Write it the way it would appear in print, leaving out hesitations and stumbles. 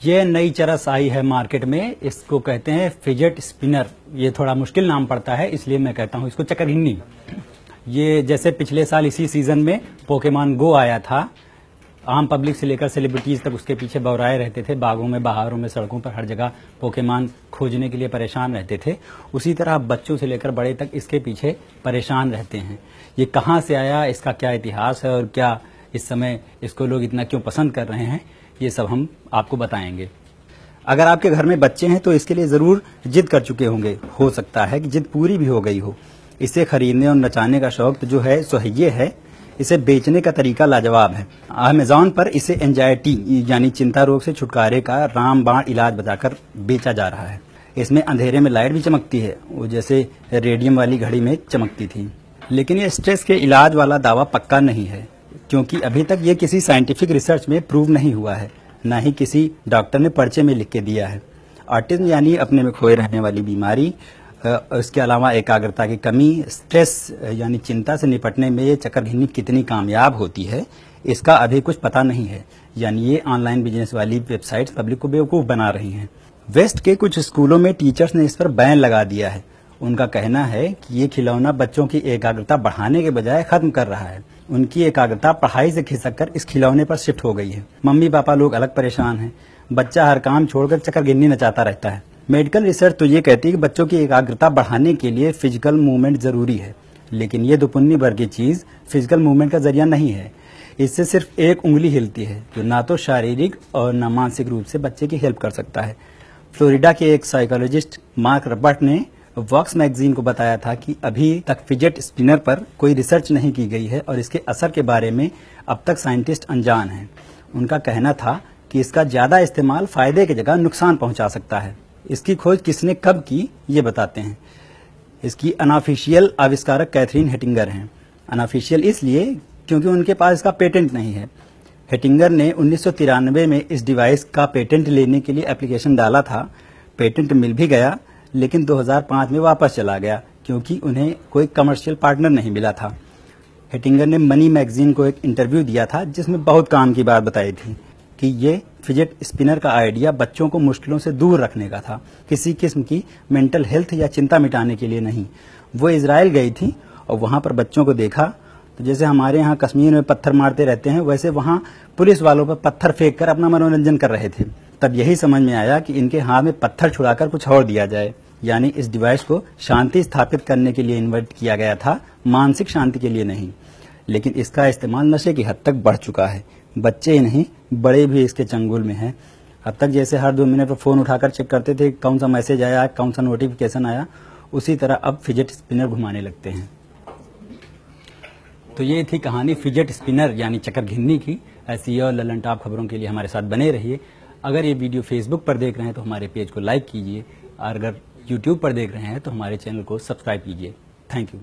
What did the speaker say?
ये नई चरस आई है मार्केट में, इसको कहते हैं फिजेट स्पिनर। ये थोड़ा मुश्किल नाम पड़ता है, इसलिए मैं कहता हूँ इसको चकरघिन्नी। ये जैसे पिछले साल इसी सीजन में पोकेमॉन गो आया था, आम पब्लिक से लेकर सेलिब्रिटीज तक उसके पीछे बौराए रहते थे, बागों में, बहारों में, सड़कों पर हर जगह पोकेमॉन खोजने के लिए परेशान रहते थे। उसी तरह बच्चों से लेकर बड़े तक इसके पीछे परेशान रहते हैं। ये कहाँ से आया, इसका क्या इतिहास है और क्या इस समय इसको लोग इतना क्यों पसंद कर रहे हैं, ये सब हम आपको बताएंगे। अगर आपके घर में बच्चे हैं तो इसके लिए जरूर जिद कर चुके होंगे, हो सकता है कि जिद पूरी भी हो गई हो। इसे खरीदने और नचाने का शौक तो जो है सो ये है, इसे बेचने का तरीका लाजवाब है। अमेज़न पर इसे एंजाइटी यानी चिंता रोग से छुटकारे का रामबाण इलाज बताकर बेचा जा रहा है। इसमें अंधेरे में लाइट भी चमकती है, वो जैसे रेडियम वाली घड़ी में चमकती थी। लेकिन ये स्ट्रेस के इलाज वाला दावा पक्का नहीं है, क्योंकि अभी तक ये किसी साइंटिफिक रिसर्च में प्रूव नहीं हुआ है, न ही किसी डॉक्टर ने पर्चे में लिख के दिया है। ऑटिज्म यानी अपने में खोए रहने वाली बीमारी, इसके अलावा एकाग्रता की कमी, स्ट्रेस यानी चिंता से निपटने में ये चकरघिन्नी कितनी कामयाब होती है, इसका अभी कुछ पता नहीं है। यानी ये ऑनलाइन बिजनेस वाली वेबसाइट्स पब्लिक को बेवकूफ़ बना रही हैं। वेस्ट के कुछ स्कूलों में टीचर्स ने इस पर बैन लगा दिया है। उनका कहना है कि ये खिलौना बच्चों की एकाग्रता बढ़ाने के बजाय खत्म कर रहा है। उनकी एकाग्रता पढ़ाई से खिसक कर इस खिलौने पर शिफ्ट हो गई है। मम्मी पापा लोग अलग परेशान हैं, बच्चा हर काम छोड़कर चकरघिन्नी नचाता रहता है। मेडिकल रिसर्च तो ये कहती है कि बच्चों की एकाग्रता बढ़ाने के लिए फिजिकल मूवमेंट जरूरी है, लेकिन ये दुपुन्नी भर की चीज फिजिकल मूवमेंट का जरिया नहीं है। इससे सिर्फ एक उंगली हिलती है, जो ना तो शारीरिक और न मानसिक रूप से बच्चे की हेल्प कर सकता है। फ्लोरिडा के एक साइकोलॉजिस्ट मार्क रबर्ट ने वॉक्स मैगजीन को बताया था कि अभी तक फिजेट स्पिनर पर कोई रिसर्च नहीं की गई है और इसके असर के बारे में अब तक साइंटिस्ट अनजान हैं। उनका कहना था कि इसका ज्यादा इस्तेमाल फायदे की जगह नुकसान पहुंचा सकता है। इसकी खोज किसने कब की, ये बताते हैं। इसकी अनऑफिशियल आविष्कारक कैथरीन हेटिंगर हैं। अनऑफिशियल इसलिए क्योंकि उनके पास इसका पेटेंट नहीं है। हेटिंगर ने 1993 में इस डिवाइस का पेटेंट लेने के लिए एप्लीकेशन डाला था। पेटेंट मिल भी गया, लेकिन 2005 में वापस चला गया क्योंकि उन्हें कोई कमर्शियल पार्टनर नहीं मिला था। हेटिंगर ने मनी मैगजीन को एक इंटरव्यू दिया था, जिसमें बहुत काम की बात बताई थी कि ये फिजेट स्पिनर का आइडिया बच्चों को मुश्किलों से दूर रखने का था, किसी किस्म की मेंटल हेल्थ या चिंता मिटाने के लिए नहीं। वो इजराइल गई थी और वहां पर बच्चों को देखा तो जैसे हमारे यहाँ कश्मीर में पत्थर मारते रहते हैं, वैसे वहां पुलिस वालों पर पत्थर फेंक कर अपना मनोरंजन कर रहे थे। तब यही समझ में आया कि इनके हाथ में पत्थर छुड़ाकर कुछ और दिया जाए। यानी इस डिवाइस को शांति स्थापित करने के लिए इन्वेंट किया गया था, मानसिक शांति के लिए नहीं। लेकिन इसका इस्तेमाल नशे की हद तक बढ़ चुका है। बच्चे ही नहीं, बड़े भी इसके चंगुल में हैं। अब तक जैसे हर 2 मिनट पर फोन उठाकर चेक करते थे कौन सा मैसेज आया, कौन सा नोटिफिकेशन आया, उसी तरह अब फिजेट स्पिनर घुमाने लगते हैं। तो ये थी कहानी फिजेट स्पिनर यानी चकरघिन्नी की। ऐसी और ललन टॉप खबरों के लिए हमारे साथ बने रहिए। अगर ये वीडियो फेसबुक पर देख रहे हैं तो हमारे पेज को लाइक कीजिए, और अगर यूट्यूब पर देख रहे हैं तो हमारे चैनल को सब्सक्राइब कीजिए। Thank you.